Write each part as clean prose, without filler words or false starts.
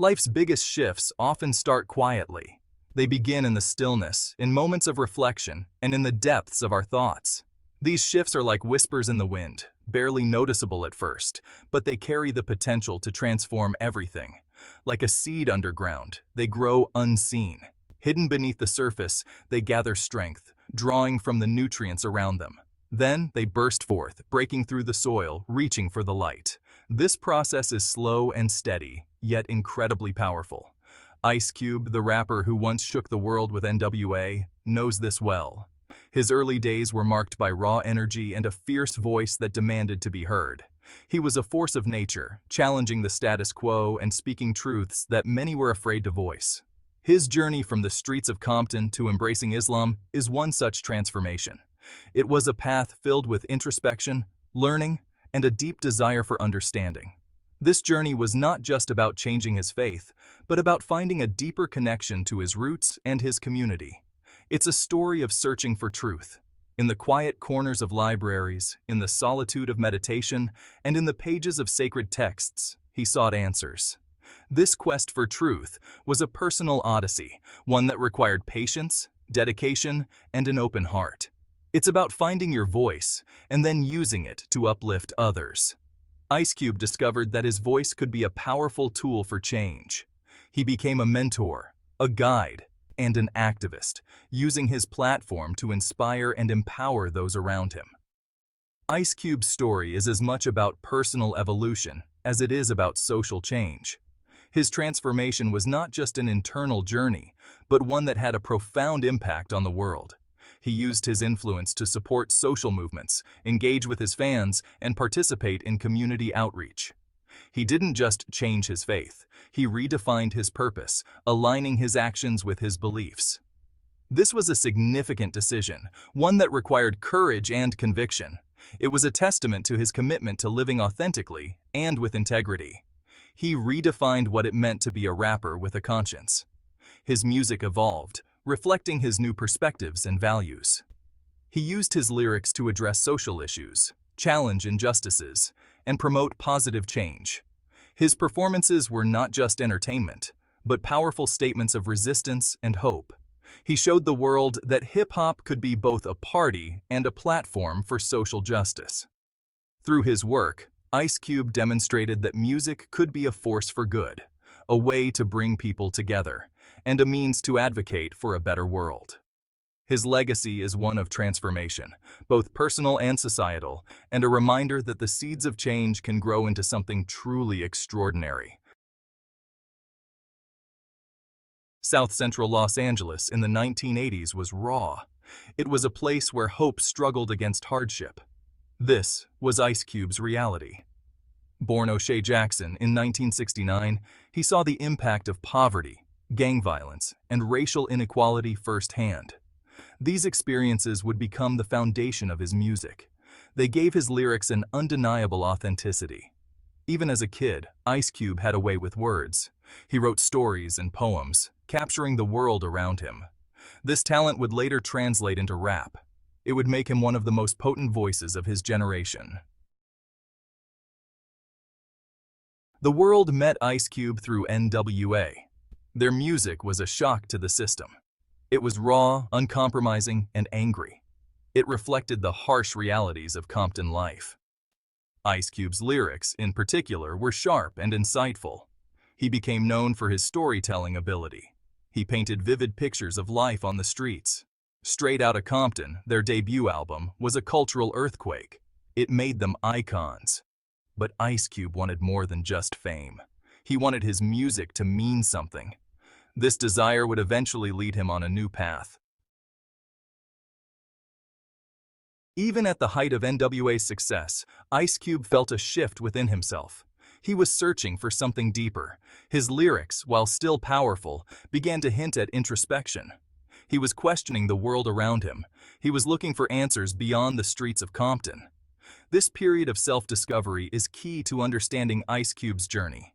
Life's biggest shifts often start quietly. They begin in the stillness, in moments of reflection, and in the depths of our thoughts. These shifts are like whispers in the wind, barely noticeable at first, but they carry the potential to transform everything. Like a seed underground, they grow unseen. Hidden beneath the surface, they gather strength, drawing from the nutrients around them. Then they burst forth, breaking through the soil, reaching for the light. This process is slow and steady, yet incredibly powerful. Ice Cube, the rapper who once shook the world with NWA, knows this well. His early days were marked by raw energy and a fierce voice that demanded to be heard. He was a force of nature, challenging the status quo and speaking truths that many were afraid to voice. His journey from the streets of Compton to embracing Islam is one such transformation. It was a path filled with introspection, learning, and a deep desire for understanding. This journey was not just about changing his faith, but about finding a deeper connection to his roots and his community. It's a story of searching for truth. In the quiet corners of libraries, in the solitude of meditation, and in the pages of sacred texts, he sought answers. This quest for truth was a personal odyssey, one that required patience, dedication, and an open heart. It's about finding your voice and then using it to uplift others. Ice Cube discovered that his voice could be a powerful tool for change. He became a mentor, a guide, and an activist, using his platform to inspire and empower those around him. Ice Cube's story is as much about personal evolution as it is about social change. His transformation was not just an internal journey, but one that had a profound impact on the world. He used his influence to support social movements, engage with his fans, and participate in community outreach. He didn't just change his faith, he redefined his purpose, aligning his actions with his beliefs. This was a significant decision, one that required courage and conviction. It was a testament to his commitment to living authentically and with integrity. He redefined what it meant to be a rapper with a conscience. His music evolved, reflecting his new perspectives and values. He used his lyrics to address social issues, challenge injustices, and promote positive change. His performances were not just entertainment, but powerful statements of resistance and hope. He showed the world that hip-hop could be both a party and a platform for social justice. Through his work, Ice Cube demonstrated that music could be a force for good, a way to bring people together, and a means to advocate for a better world. His legacy is one of transformation, both personal and societal, and a reminder that the seeds of change can grow into something truly extraordinary. South Central Los Angeles in the 1980s was raw. It was a place where hope struggled against hardship. This was Ice Cube's reality. Born O'Shea Jackson in 1969, he saw the impact of poverty, gang violence, and racial inequality firsthand. These experiences would become the foundation of his music. They gave his lyrics an undeniable authenticity. Even as a kid, Ice Cube had a way with words. He wrote stories and poems, capturing the world around him. This talent would later translate into rap. It would make him one of the most potent voices of his generation. The world met Ice Cube through NWA. Their music was a shock to the system. It was raw, uncompromising, and angry. It reflected the harsh realities of Compton life. Ice Cube's lyrics, in particular, were sharp and insightful. He became known for his storytelling ability. He painted vivid pictures of life on the streets. Straight Outta Compton, their debut album, was a cultural earthquake. It made them icons. But Ice Cube wanted more than just fame. He wanted his music to mean something. This desire would eventually lead him on a new path. Even at the height of NWA's success, Ice Cube felt a shift within himself. He was searching for something deeper. His lyrics, while still powerful, began to hint at introspection. He was questioning the world around him. He was looking for answers beyond the streets of Compton. This period of self-discovery is key to understanding Ice Cube's journey.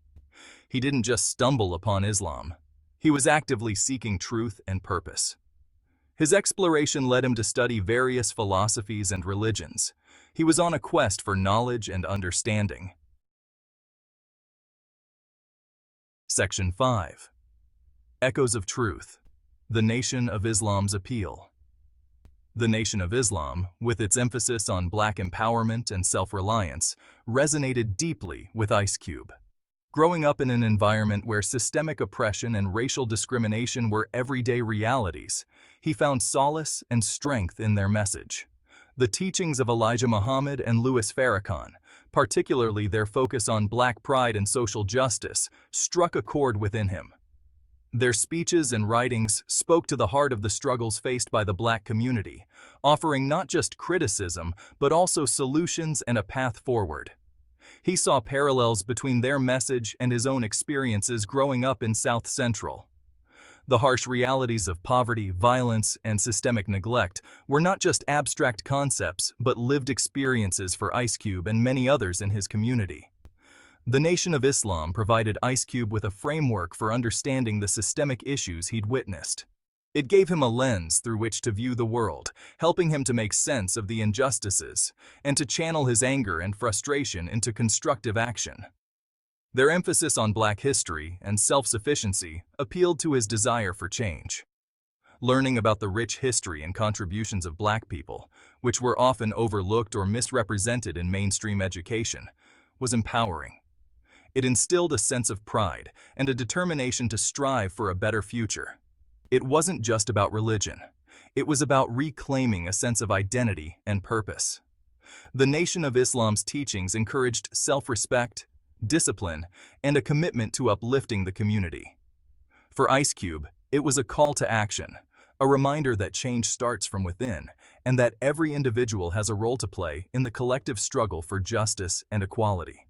He didn't just stumble upon Islam. He was actively seeking truth and purpose. His exploration led him to study various philosophies and religions. He was on a quest for knowledge and understanding. Section 5. Echoes of Truth. The Nation of Islam's Appeal. The Nation of Islam, with its emphasis on Black empowerment and self-reliance, resonated deeply with Ice Cube. Growing up in an environment where systemic oppression and racial discrimination were everyday realities, he found solace and strength in their message. The teachings of Elijah Muhammad and Louis Farrakhan, particularly their focus on Black pride and social justice, struck a chord within him. Their speeches and writings spoke to the heart of the struggles faced by the Black community, offering not just criticism, but also solutions and a path forward. He saw parallels between their message and his own experiences growing up in South Central. The harsh realities of poverty, violence, and systemic neglect were not just abstract concepts, but lived experiences for Ice Cube and many others in his community. The Nation of Islam provided Ice Cube with a framework for understanding the systemic issues he'd witnessed. It gave him a lens through which to view the world, helping him to make sense of the injustices and to channel his anger and frustration into constructive action. Their emphasis on Black history and self-sufficiency appealed to his desire for change. Learning about the rich history and contributions of Black people, which were often overlooked or misrepresented in mainstream education, was empowering. It instilled a sense of pride and a determination to strive for a better future. It wasn't just about religion. It was about reclaiming a sense of identity and purpose. The Nation of Islam's teachings encouraged self-respect, discipline, and a commitment to uplifting the community. For Ice Cube, it was a call to action, a reminder that change starts from within, and that every individual has a role to play in the collective struggle for justice and equality.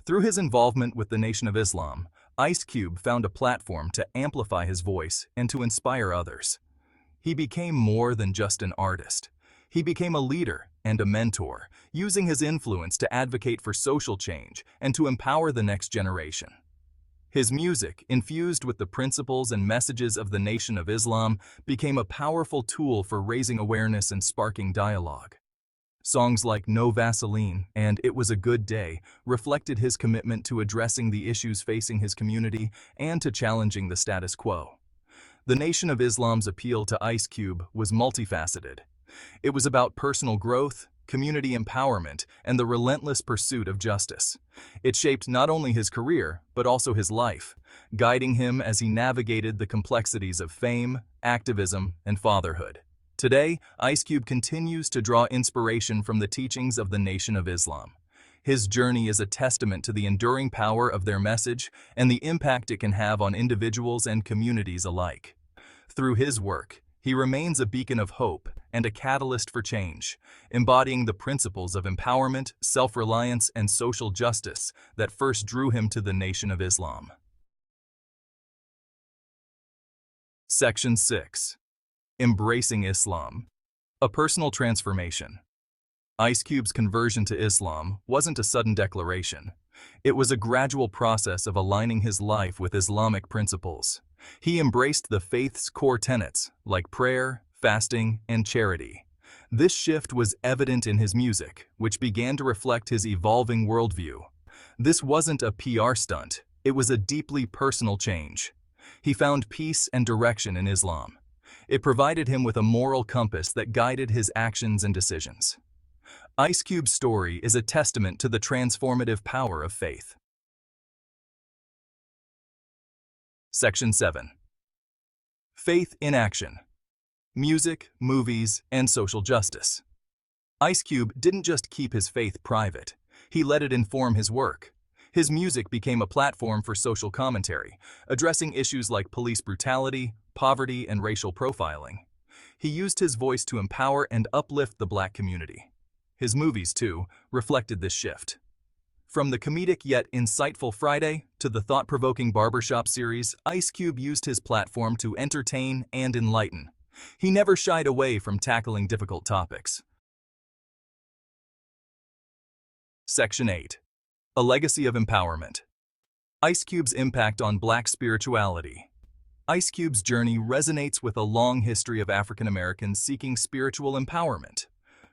Through his involvement with the Nation of Islam, Ice Cube found a platform to amplify his voice and to inspire others. He became more than just an artist. He became a leader and a mentor, using his influence to advocate for social change and to empower the next generation. His music, infused with the principles and messages of the Nation of Islam, became a powerful tool for raising awareness and sparking dialogue. Songs like No Vaseline and It Was a Good Day reflected his commitment to addressing the issues facing his community and to challenging the status quo. The Nation of Islam's appeal to Ice Cube was multifaceted. It was about personal growth, community empowerment, and the relentless pursuit of justice. It shaped not only his career, but also his life, guiding him as he navigated the complexities of fame, activism, and fatherhood. Today, Ice Cube continues to draw inspiration from the teachings of the Nation of Islam. His journey is a testament to the enduring power of their message and the impact it can have on individuals and communities alike. Through his work, he remains a beacon of hope and a catalyst for change, embodying the principles of empowerment, self-reliance, and social justice that first drew him to the Nation of Islam. Section 6. Embracing Islam. A personal transformation. Ice Cube's conversion to Islam wasn't a sudden declaration. It was a gradual process of aligning his life with Islamic principles. He embraced the faith's core tenets, like prayer, fasting, and charity. This shift was evident in his music, which began to reflect his evolving worldview. This wasn't a PR stunt. It was a deeply personal change. He found peace and direction in Islam. It provided him with a moral compass that guided his actions and decisions. Ice Cube's story is a testament to the transformative power of faith. Section 7. Faith in Action. Music, movies, and social justice. Ice Cube didn't just keep his faith private. He let it inform his work. His music became a platform for social commentary, addressing issues like police brutality, poverty, and racial profiling. He used his voice to empower and uplift the Black community. His movies, too, reflected this shift. From the comedic yet insightful Friday to the thought-provoking Barbershop series, Ice Cube used his platform to entertain and enlighten. He never shied away from tackling difficult topics. Section 8. A Legacy of Empowerment. Ice Cube's impact on Black spirituality. Ice Cube's journey resonates with a long history of African Americans seeking spiritual empowerment.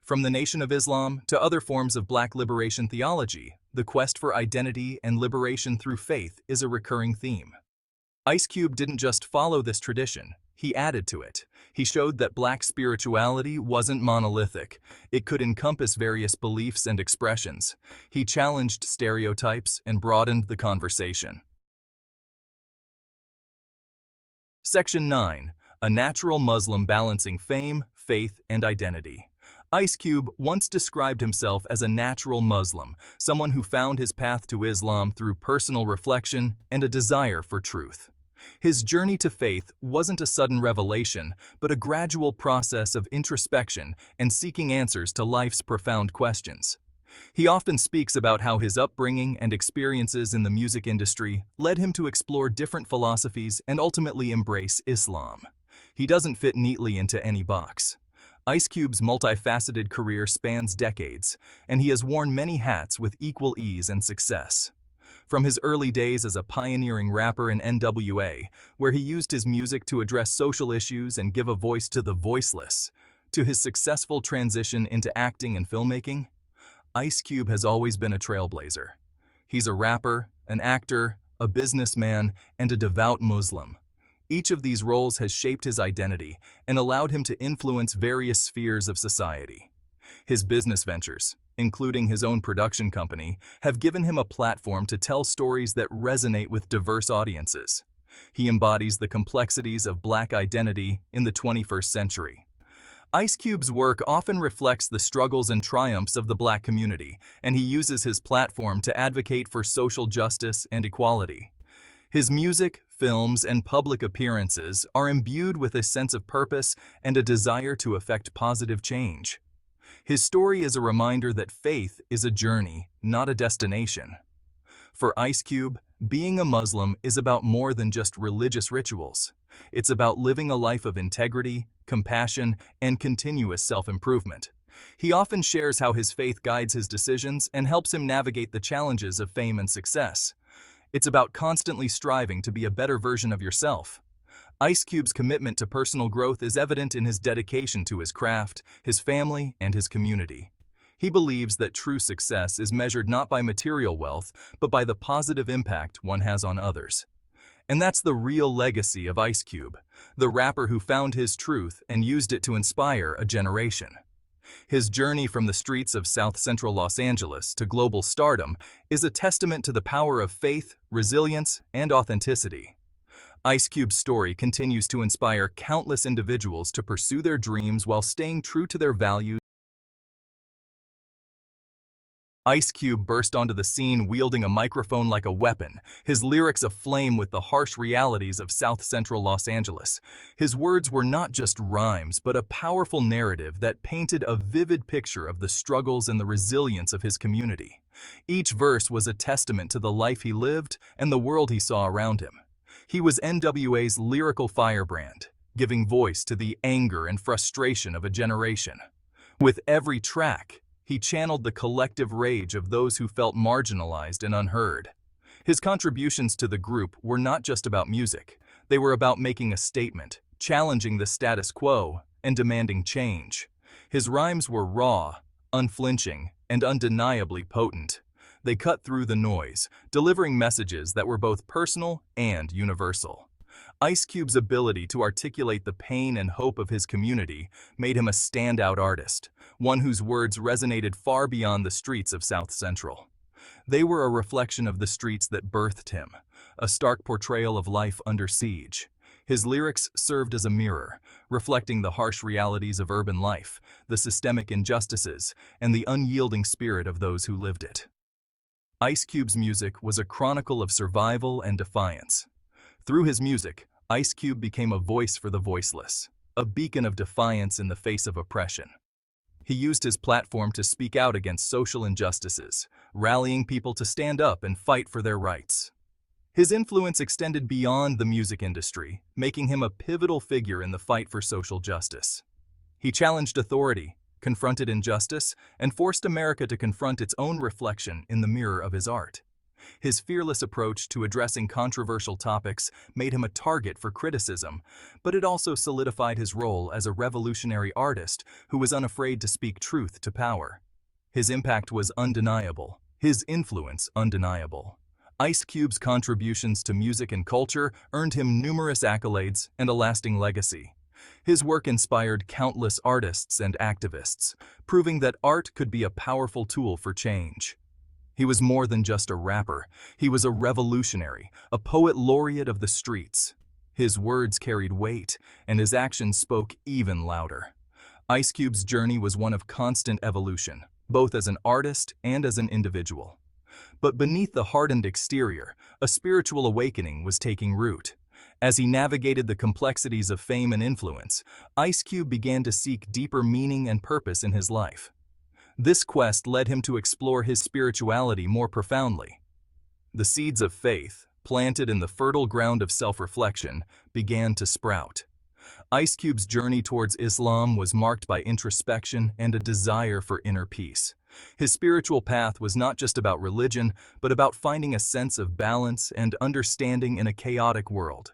From the Nation of Islam to other forms of Black liberation theology, the quest for identity and liberation through faith is a recurring theme. Ice Cube didn't just follow this tradition, he added to it. He showed that Black spirituality wasn't monolithic. It could encompass various beliefs and expressions. He challenged stereotypes and broadened the conversation. Section 9. A natural Muslim balancing fame, faith, and identity. Ice Cube once described himself as a natural Muslim, someone who found his path to Islam through personal reflection and a desire for truth. His journey to faith wasn't a sudden revelation, but a gradual process of introspection and seeking answers to life's profound questions. He often speaks about how his upbringing and experiences in the music industry led him to explore different philosophies and ultimately embrace Islam. He doesn't fit neatly into any box. Ice Cube's multifaceted career spans decades, and he has worn many hats with equal ease and success. From his early days as a pioneering rapper in NWA, where he used his music to address social issues and give a voice to the voiceless, to his successful transition into acting and filmmaking, Ice Cube has always been a trailblazer. He's a rapper, an actor, a businessman, and a devout Muslim. Each of these roles has shaped his identity and allowed him to influence various spheres of society. His business ventures, including his own production company, have given him a platform to tell stories that resonate with diverse audiences. He embodies the complexities of Black identity in the 21st century. Ice Cube's work often reflects the struggles and triumphs of the Black community, and he uses his platform to advocate for social justice and equality. His music, films, and public appearances are imbued with a sense of purpose and a desire to effect positive change. His story is a reminder that faith is a journey, not a destination. For Ice Cube, being a Muslim is about more than just religious rituals. It's about living a life of integrity, compassion, and continuous self-improvement. He often shares how his faith guides his decisions and helps him navigate the challenges of fame and success. It's about constantly striving to be a better version of yourself. Ice Cube's commitment to personal growth is evident in his dedication to his craft, his family, and his community. He believes that true success is measured not by material wealth, but by the positive impact one has on others. And that's the real legacy of Ice Cube, the rapper who found his truth and used it to inspire a generation. His journey from the streets of South Central Los Angeles to global stardom is a testament to the power of faith, resilience, and authenticity. Ice Cube's story continues to inspire countless individuals to pursue their dreams while staying true to their values. Ice Cube burst onto the scene wielding a microphone like a weapon, his lyrics aflame with the harsh realities of South Central Los Angeles. His words were not just rhymes, but a powerful narrative that painted a vivid picture of the struggles and the resilience of his community. Each verse was a testament to the life he lived and the world he saw around him. He was NWA's lyrical firebrand, giving voice to the anger and frustration of a generation. With every track, he channeled the collective rage of those who felt marginalized and unheard. His contributions to the group were not just about music. They were about making a statement, challenging the status quo, and demanding change. His rhymes were raw, unflinching, and undeniably potent. They cut through the noise, delivering messages that were both personal and universal. Ice Cube's ability to articulate the pain and hope of his community made him a standout artist, one whose words resonated far beyond the streets of South Central. They were a reflection of the streets that birthed him, a stark portrayal of life under siege. His lyrics served as a mirror, reflecting the harsh realities of urban life, the systemic injustices, and the unyielding spirit of those who lived it. Ice Cube's music was a chronicle of survival and defiance. Through his music, Ice Cube became a voice for the voiceless, a beacon of defiance in the face of oppression. He used his platform to speak out against social injustices, rallying people to stand up and fight for their rights. His influence extended beyond the music industry, making him a pivotal figure in the fight for social justice. He challenged authority, confronted injustice, and forced America to confront its own reflection in the mirror of his art. His fearless approach to addressing controversial topics made him a target for criticism, but it also solidified his role as a revolutionary artist who was unafraid to speak truth to power. His impact was undeniable, his influence undeniable. Ice Cube's contributions to music and culture earned him numerous accolades and a lasting legacy. His work inspired countless artists and activists, proving that art could be a powerful tool for change. He was more than just a rapper. He was a revolutionary, a poet laureate of the streets. His words carried weight, and his actions spoke even louder. Ice Cube's journey was one of constant evolution, both as an artist and as an individual. But beneath the hardened exterior, a spiritual awakening was taking root. As he navigated the complexities of fame and influence, Ice Cube began to seek deeper meaning and purpose in his life. This quest led him to explore his spirituality more profoundly. The seeds of faith, planted in the fertile ground of self-reflection, began to sprout. Ice Cube's journey towards Islam was marked by introspection and a desire for inner peace. His spiritual path was not just about religion, but about finding a sense of balance and understanding in a chaotic world.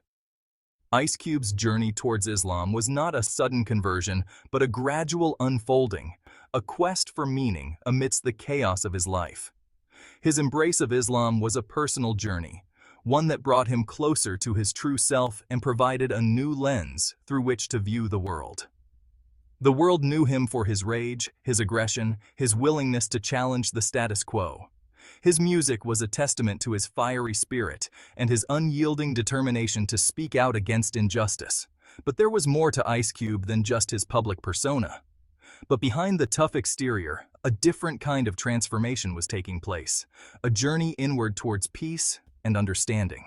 Ice Cube's journey towards Islam was not a sudden conversion, but a gradual unfolding, a quest for meaning amidst the chaos of his life. His embrace of Islam was a personal journey, one that brought him closer to his true self and provided a new lens through which to view the world. The world knew him for his rage, his aggression, his willingness to challenge the status quo. His music was a testament to his fiery spirit and his unyielding determination to speak out against injustice. But there was more to Ice Cube than just his public persona. But behind the tough exterior, a different kind of transformation was taking place, a journey inward towards peace and understanding.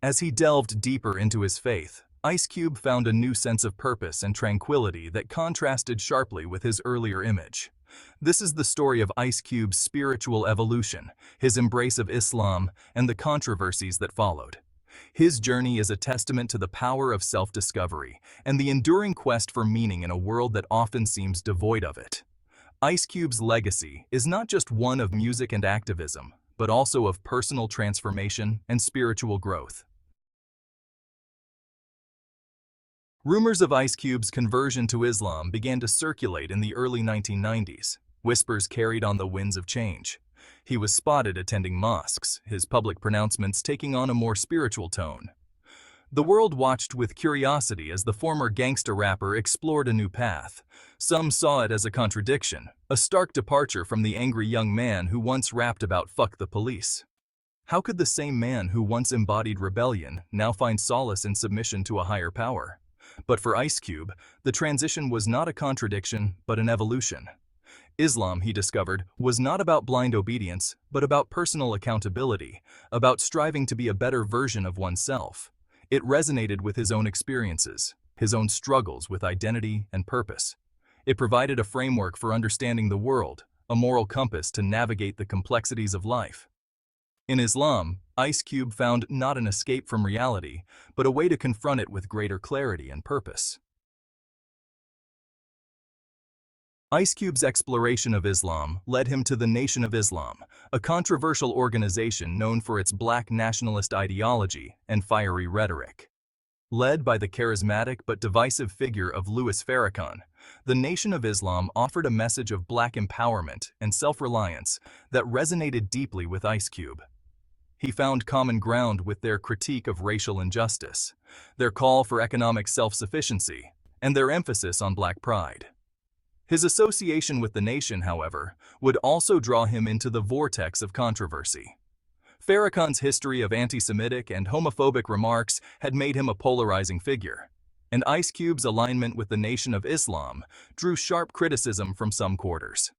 As he delved deeper into his faith, Ice Cube found a new sense of purpose and tranquility that contrasted sharply with his earlier image. This is the story of Ice Cube's spiritual evolution, his embrace of Islam, and the controversies that followed. His journey is a testament to the power of self-discovery and the enduring quest for meaning in a world that often seems devoid of it. Ice Cube's legacy is not just one of music and activism, but also of personal transformation and spiritual growth. Rumors of Ice Cube's conversion to Islam began to circulate in the early 1990s. Whispers carried on the winds of change. He was spotted attending mosques, his public pronouncements taking on a more spiritual tone. The world watched with curiosity as the former gangsta rapper explored a new path. Some saw it as a contradiction, a stark departure from the angry young man who once rapped about "fuck the police." How could the same man who once embodied rebellion now find solace in submission to a higher power? But for Ice Cube, the transition was not a contradiction, but an evolution. Islam, he discovered, was not about blind obedience, but about personal accountability, about striving to be a better version of oneself. It resonated with his own experiences, his own struggles with identity and purpose. It provided a framework for understanding the world, a moral compass to navigate the complexities of life. In Islam, Ice Cube found not an escape from reality, but a way to confront it with greater clarity and purpose. Ice Cube's exploration of Islam led him to the Nation of Islam, a controversial organization known for its black nationalist ideology and fiery rhetoric. Led by the charismatic but divisive figure of Louis Farrakhan, the Nation of Islam offered a message of black empowerment and self-reliance that resonated deeply with Ice Cube. He found common ground with their critique of racial injustice, their call for economic self-sufficiency, and their emphasis on black pride. His association with the nation, however, would also draw him into the vortex of controversy. Farrakhan's history of anti-Semitic and homophobic remarks had made him a polarizing figure, and Ice Cube's alignment with the Nation of Islam drew sharp criticism from some quarters.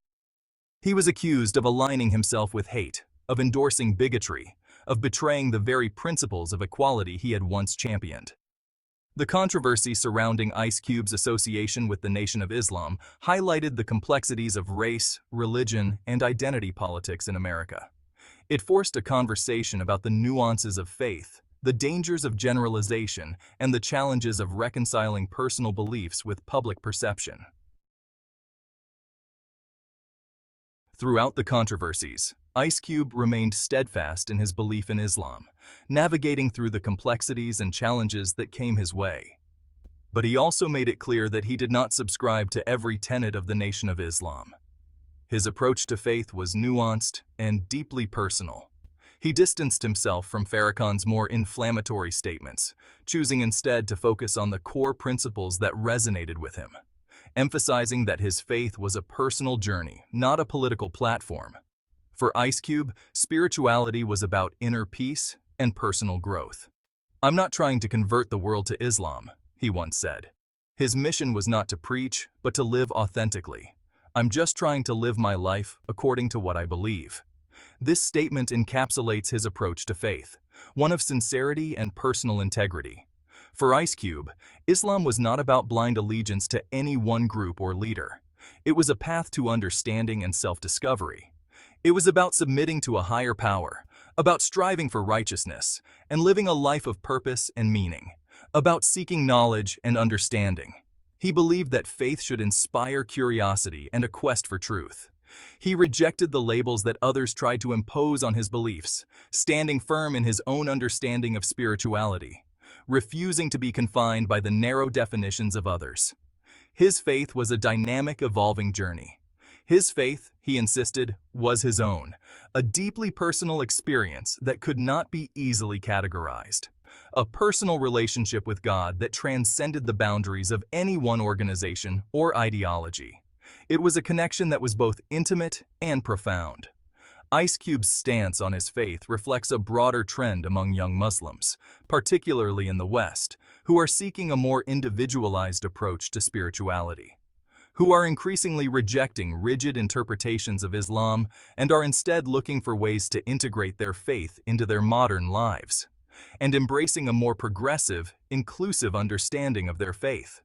He was accused of aligning himself with hate, of endorsing bigotry, of betraying the very principles of equality he had once championed. The controversy surrounding Ice Cube's association with the Nation of Islam highlighted the complexities of race, religion, and identity politics in America. It forced a conversation about the nuances of faith, the dangers of generalization, and the challenges of reconciling personal beliefs with public perception. Throughout the controversies, Ice Cube remained steadfast in his belief in Islam, navigating through the complexities and challenges that came his way. But he also made it clear that he did not subscribe to every tenet of the Nation of Islam. His approach to faith was nuanced and deeply personal. He distanced himself from Farrakhan's more inflammatory statements, choosing instead to focus on the core principles that resonated with him, emphasizing that his faith was a personal journey, not a political platform. For Ice Cube, spirituality was about inner peace and personal growth. "I'm not trying to convert the world to Islam," he once said. His mission was not to preach, but to live authentically. "I'm just trying to live my life according to what I believe." This statement encapsulates his approach to faith, one of sincerity and personal integrity. For Ice Cube, Islam was not about blind allegiance to any one group or leader. It was a path to understanding and self-discovery. It was about submitting to a higher power, about striving for righteousness, and living a life of purpose and meaning, about seeking knowledge and understanding. He believed that faith should inspire curiosity and a quest for truth. He rejected the labels that others tried to impose on his beliefs, standing firm in his own understanding of spirituality, refusing to be confined by the narrow definitions of others. His faith was a dynamic, evolving journey. His faith, he insisted, was his own, a deeply personal experience that could not be easily categorized. A personal relationship with God that transcended the boundaries of any one organization or ideology. It was a connection that was both intimate and profound. Ice Cube's stance on his faith reflects a broader trend among young Muslims, particularly in the West, who are seeking a more individualized approach to spirituality, who are increasingly rejecting rigid interpretations of Islam and are instead looking for ways to integrate their faith into their modern lives, and embracing a more progressive, inclusive understanding of their faith.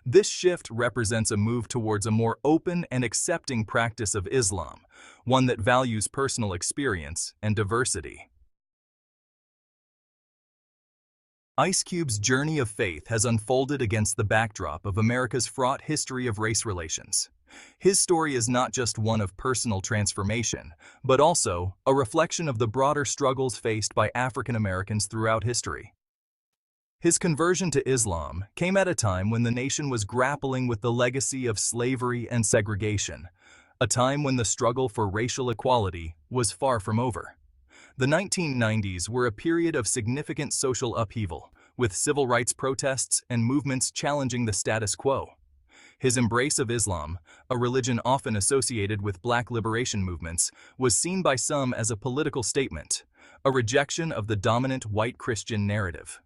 This shift represents a move towards a more open and accepting practice of Islam, one that values personal experience and diversity. Ice Cube's journey of faith has unfolded against the backdrop of America's fraught history of race relations. His story is not just one of personal transformation, but also a reflection of the broader struggles faced by African Americans throughout history. His conversion to Islam came at a time when the nation was grappling with the legacy of slavery and segregation, a time when the struggle for racial equality was far from over. The 1990s were a period of significant social upheaval, with civil rights protests and movements challenging the status quo. His embrace of Islam, a religion often associated with Black liberation movements, was seen by some as a political statement, a rejection of the dominant white Christian narrative.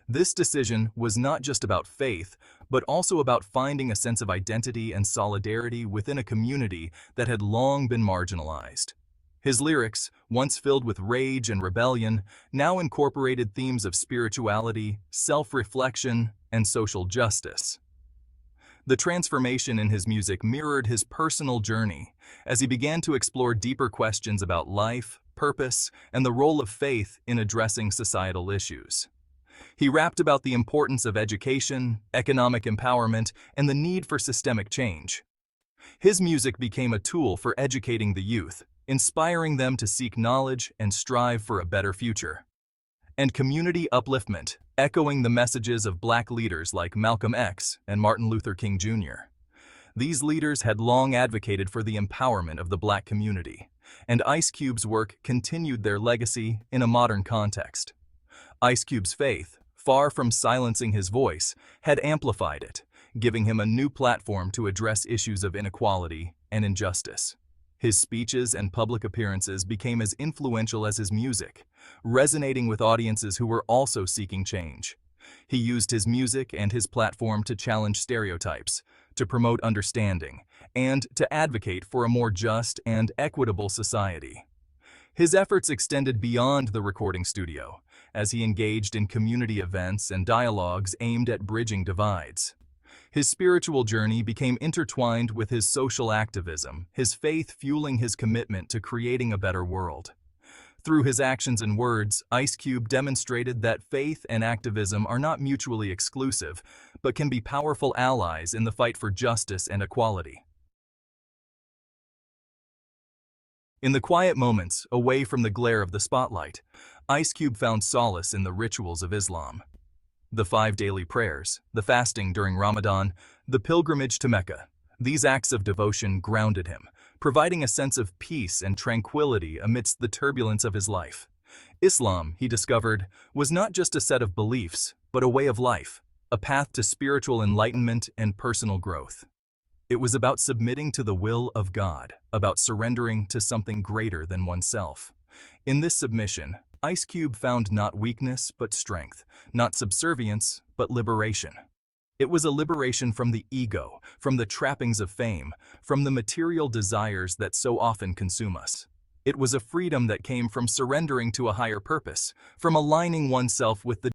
This decision was not just about faith, but also about finding a sense of identity and solidarity within a community that had long been marginalized. His lyrics, once filled with rage and rebellion, now incorporated themes of spirituality, self-reflection, and social justice. The transformation in his music mirrored his personal journey as he began to explore deeper questions about life, purpose, and the role of faith in addressing societal issues. He rapped about the importance of education, economic empowerment, and the need for systemic change. His music became a tool for educating the youth, inspiring them to seek knowledge and strive for a better future. And community upliftment, echoing the messages of Black leaders like Malcolm X and Martin Luther King Jr. These leaders had long advocated for the empowerment of the Black community, and Ice Cube's work continued their legacy in a modern context. Ice Cube's faith, far from silencing his voice, had amplified it, giving him a new platform to address issues of inequality and injustice. His speeches and public appearances became as influential as his music, resonating with audiences who were also seeking change. He used his music and his platform to challenge stereotypes, to promote understanding, and to advocate for a more just and equitable society. His efforts extended beyond the recording studio, as he engaged in community events and dialogues aimed at bridging divides. His spiritual journey became intertwined with his social activism, his faith fueling his commitment to creating a better world. Through his actions and words, Ice Cube demonstrated that faith and activism are not mutually exclusive, but can be powerful allies in the fight for justice and equality. In the quiet moments, away from the glare of the spotlight, Ice Cube found solace in the rituals of Islam. The 5 daily prayers, the fasting during Ramadan, the pilgrimage to Mecca. These acts of devotion grounded him, providing a sense of peace and tranquility amidst the turbulence of his life. Islam, he discovered, was not just a set of beliefs, but a way of life, a path to spiritual enlightenment and personal growth. It was about submitting to the will of God, about surrendering to something greater than oneself. In this submission, Ice Cube found not weakness but strength, not subservience but liberation. It was a liberation from the ego, from the trappings of fame, from the material desires that so often consume us. It was a freedom that came from surrendering to a higher purpose, from aligning oneself with the